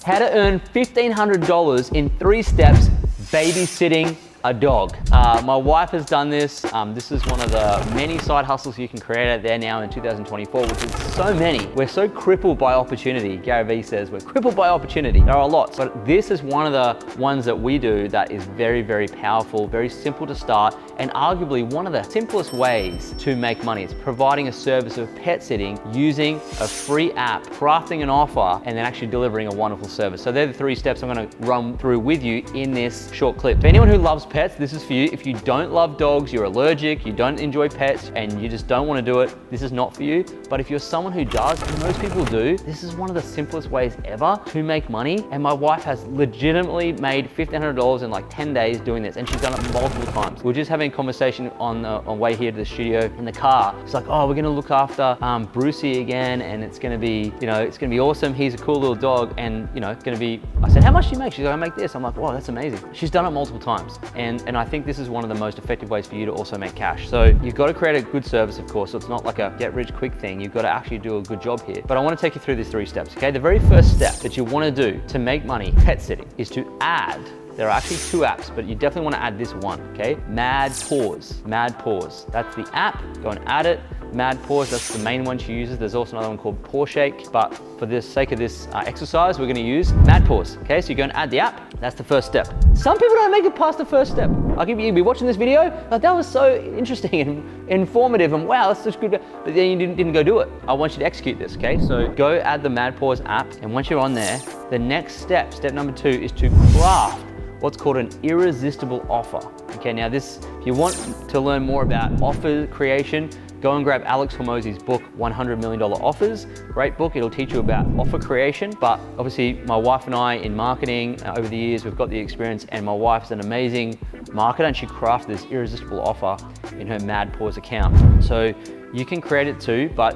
How to earn $1,500 in 3 steps babysitting a dog. My wife has done this. This is one of the many side hustles you can create out there now in 2024, which is so many. We're so crippled by opportunity. Gary Vee says we're crippled by opportunity. There are lots, but this is one of the ones that we do that is very, very powerful, very simple to start, and arguably one of the simplest ways to make money. It's providing a service of pet sitting using a free app, crafting an offer, and then actually delivering a wonderful service. So they're the 3 steps I'm gonna run through with you in this short clip. For anyone who loves pets, this is for you. If you don't love dogs, you're allergic, you don't enjoy pets, and you just don't want to do it, this is not for you. But if you're someone who does, and most people do, this is one of the simplest ways ever to make money. And my wife has legitimately made $1,500 in like 10 days doing this, and she's done it multiple times. We were just having a conversation on way here to the studio in the car. It's like, oh, we're gonna look after Brucey again, and it's gonna be, it's gonna be awesome. He's a cool little dog, and it's gonna be. I said, how much do you make? She's like, I make this. I'm like, wow, that's amazing. She's done it multiple times, and I think this is one of the most effective ways for you to also make cash. So you've got to create a good service, of course. So it's not like a get rich quick thing. You've got to actually do a good job here. But I want to take you through these 3 steps, okay? The very first step that you want to do to make money pet sitting is to add. There are actually 2 apps, but you definitely want to add this one, okay? Mad Paws. That's the app. Go and add it. Mad Paws, that's the main one she uses. There's also another one called Paw Shake, but for the sake of this exercise, we're gonna use Mad Paws, okay? So you go and add the app, that's the first step. Some people don't make it past the first step. You'll be watching this video, like, that was so interesting and informative, and wow, that's such good, but then you didn't go do it. I want you to execute this, okay? So go add the Mad Paws app, and once you're on there, the next step number 2, is to craft what's called an irresistible offer. Okay, now this, if you want to learn more about offer creation, go and grab Alex Hormozi's book, $100 Million Offers. Great book, it'll teach you about offer creation. But obviously my wife and I in marketing over the years, we've got the experience, and my wife's an amazing marketer, and she crafted this irresistible offer in her Mad Paws account. So you can create it too, but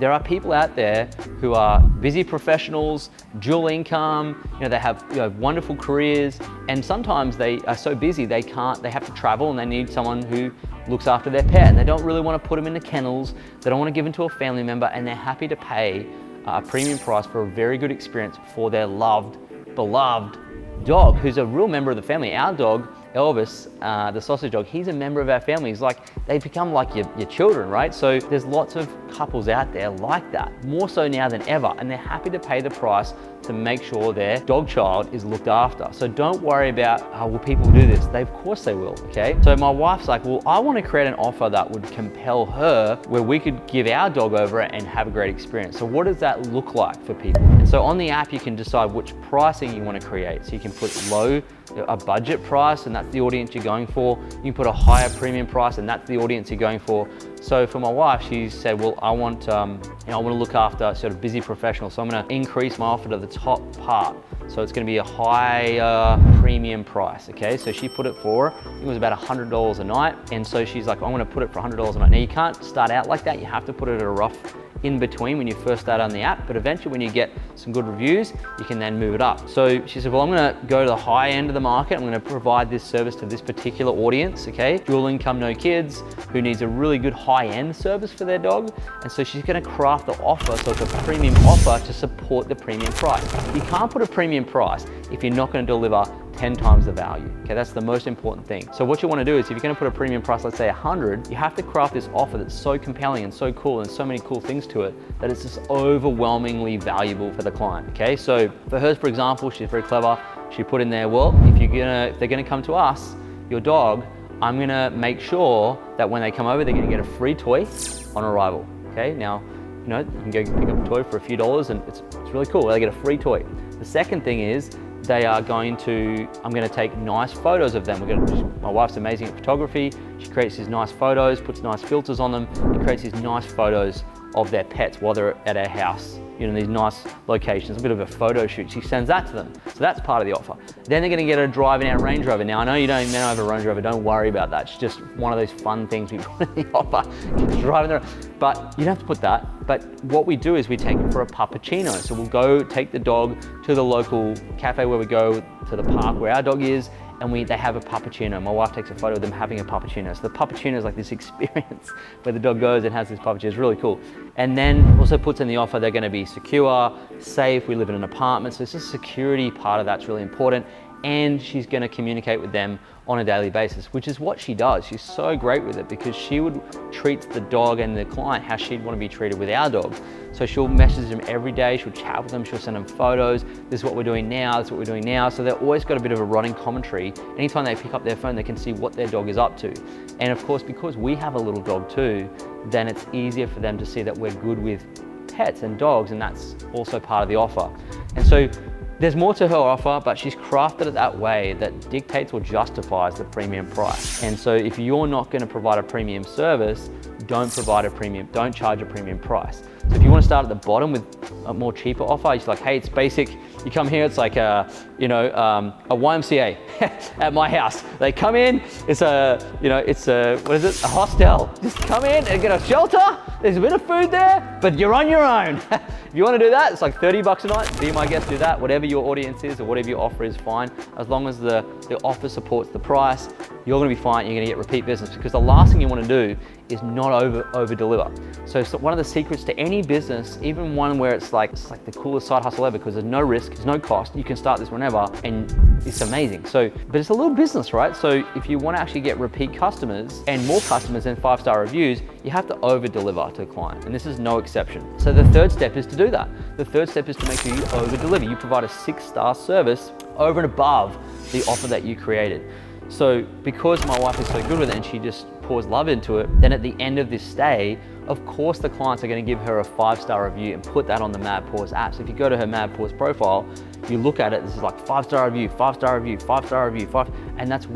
there are people out there who are busy professionals, dual income, they have wonderful careers, and sometimes they are so busy they have to travel, and they need someone who looks after their pet, and they don't really want to put them in the kennels, they don't want to give them to a family member, and they're happy to pay a premium price for a very good experience for their loved, beloved dog, who's a real member of the family. Our dog, Elvis, the sausage dog, he's a member of our family. He's like, they become like your children, right? So there's lots of couples out there like that, more so now than ever, and they're happy to pay the price to make sure their dog child is looked after. So don't worry about, will people do this? Of course they will, okay? So my wife's like, well, I want to create an offer that would compel her, where we could give our dog over it and have a great experience. So what does that look like for people? And so on the app, you can decide which pricing you want to create. So you can put a budget price, and that's the audience you're going for. You can put a higher premium price, and that's the audience you're going for. So for my wife, she said, well, I want to look after sort of busy professionals. So I'm going to increase my offer to the top part. So it's going to be a higher premium price, okay? So she put it for, I think it was about $100 a night. And so she's like, I'm going to put it for $100 a night. Now you can't start out like that. You have to put it at a rough in between when you first start on the app, but eventually when you get some good reviews, you can then move it up. So she said, well, I'm gonna go to the high end of the market. I'm gonna provide this service to this particular audience, okay? Dual income, no kids, who needs a really good high-end service for their dog. And so she's gonna craft the offer so it's a premium offer to support the premium price. You can't put a premium price if you're not gonna deliver 10 times the value. Okay, that's the most important thing. So what you want to do is, if you're going to put a premium price, let's say 100, you have to craft this offer that's so compelling and so cool and so many cool things to it that it's just overwhelmingly valuable for the client. Okay, so for hers, for example, she's very clever. She put in there, well, if they're going to come to us, your dog, I'm going to make sure that when they come over, they're going to get a free toy on arrival. Okay, now, you can go pick up a toy for a few dollars, and it's really cool. They get a free toy. The second thing is, I'm going to take nice photos of them. My wife's amazing at photography. She creates these nice photos, puts nice filters on them, and creates these nice photos of their pets while they're at our house, these nice locations, a bit of a photo shoot. She sends that to them. So that's part of the offer. Then they're gonna get a drive in our Range Rover. Now I know you don't have a Range Rover, don't worry about that. It's just one of those fun things we put in the offer. Driving there, but you don't have to put that. But what we do is we take them for a puppuccino. So we'll go take the dog to the local cafe where we go to the park where our dog is, and they have a puppuccino. My wife takes a photo of them having a puppuccino. So the puppuccino is like this experience where the dog goes and has this puppuccino. It's really cool. And then also puts in the offer they're going to be secure, safe. We live in an apartment, so it's a security part of that's really important. And she's going to communicate with them on a daily basis, which is what she does. She's so great with it because she would treat the dog and the client how she'd want to be treated with our dog. So she'll message them every day, she'll chat with them, she'll send them photos. This is what we're doing now, this is what we're doing now. So they've always got a bit of a running commentary. Anytime they pick up their phone, they can see what their dog is up to. And of course, because we have a little dog too, then it's easier for them to see that we're good with pets and dogs, and that's also part of the offer. And so there's more to her offer, but she's crafted it that way that dictates or justifies the premium price. And so if you're not going to provide a premium service, don't charge a premium price. So if you want to start at the bottom with a more cheaper offer, it's like, hey, it's basic. You come here, it's like a YMCA at my house. They come in, it's a hostel. Just come in and get a shelter. There's a bit of food there, but you're on your own. If you want to do that, it's like $30 a night. Be my guest, do that. Whatever your audience is or whatever your offer is, fine. As long as the offer supports the price, you're going to be fine. You're going to get repeat business, because the last thing you want to do is not over deliver. So one of the secrets to any business, even one where it's like the coolest side hustle ever, because there's no risk, there's no cost. You can start this whenever, and it's amazing. So, but it's a little business, right? So if you want to actually get repeat customers and more customers and 5-star reviews, you have to over deliver to the client, and this is no exception. So the third step is to do that. The third step is to make sure you over deliver. You provide a 6-star service over and above the offer that you created. So because my wife is so good with it and she just pours love into it, then at the end of this stay, of course the clients are going to give her a 5-star review and put that on the Mad Paws app. So if you go to her Mad Paws profile, you look at it, this is like 5-star review, 5-star review, 5-star review, and that's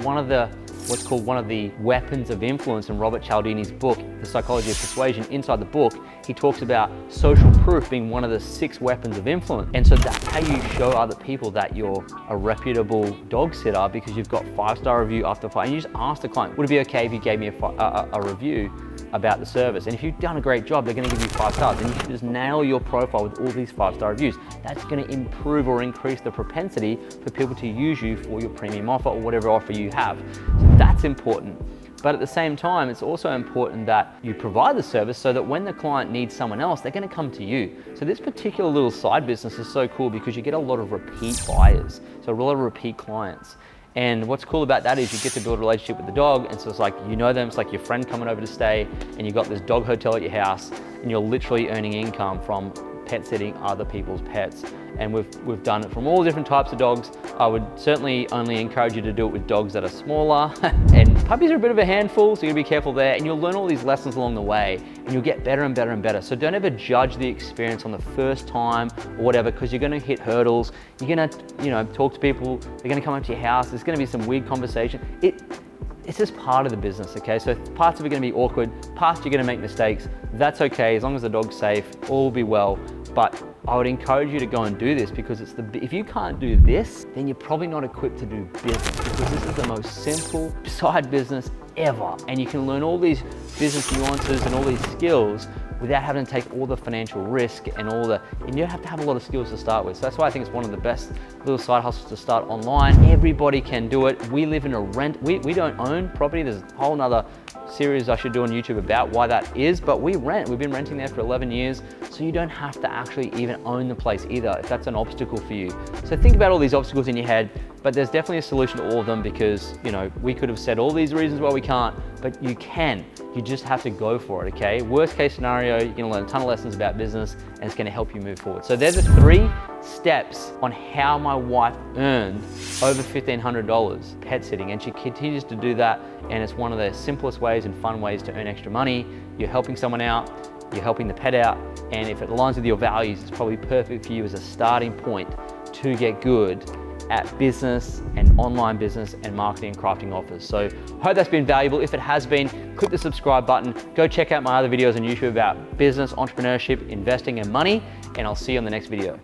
what's called one of the weapons of influence in Robert Cialdini's book, The Psychology of Persuasion. Inside the book, he talks about social proof being one of the 6 weapons of influence. And so that's how you show other people that you're a reputable dog sitter, because you've got 5-star review after 5. And you just ask the client, would it be okay if you gave me a review about the service? And if you've done a great job, they're going to give you 5 stars. And you should just nail your profile with all these 5-star reviews. That's going to improve or increase the propensity for people to use you for your premium offer or whatever offer you have. So that's important. But at the same time, it's also important that you provide the service so that when the client needs someone else, they're going to come to you. So this particular little side business is so cool because you get a lot of repeat buyers, so a lot of repeat clients. And what's cool about that is you get to build a relationship with the dog, and so it's like, you know them, it's like your friend coming over to stay, and you've got this dog hotel at your house, and you're literally earning income from pet sitting other people's pets. And we've done it from all different types of dogs. I would certainly only encourage you to do it with dogs that are smaller. And puppies are a bit of a handful, so you gotta be careful there. And you'll learn all these lessons along the way, and you'll get better and better and better. So don't ever judge the experience on the first time or whatever, because you're gonna hit hurdles. You're gonna, talk to people. They're gonna come up to your house. There's gonna be some weird conversation. It's just part of the business, okay? So parts of it are gonna be awkward, parts you're gonna make mistakes. That's okay, as long as the dog's safe, all will be well. But I would encourage you to go and do this, because if you can't do this, then you're probably not equipped to do business, because this is the most simple side business ever. And you can learn all these business nuances and all these skills without having to take all the financial risk and you don't have to have a lot of skills to start with. So that's why I think it's one of the best little side hustles to start online. Everybody can do it. We live in a we don't own property. There's a whole nother series I should do on YouTube about why that is, but we rent. We've been renting there for 11 years, so you don't have to actually even own the place either, if that's an obstacle for you. So think about all these obstacles in your head, but there's definitely a solution to all of them, because we could have said all these reasons why we can't, but you can. You just have to go for it, okay? Worst case scenario, you're gonna learn a ton of lessons about business, and it's gonna help you move forward. So there's the 3 steps on how my wife earned over $1,500 pet sitting, and she continues to do that, and it's one of the simplest ways and fun ways to earn extra money. You're helping someone out, you're helping the pet out, and if it aligns with your values, it's probably perfect for you as a starting point to get good at business and online business and marketing and crafting offers. So I hope that's been valuable. If it has been, click the subscribe button. Go check out my other videos on YouTube about business, entrepreneurship, investing, and money, and I'll see you on the next video.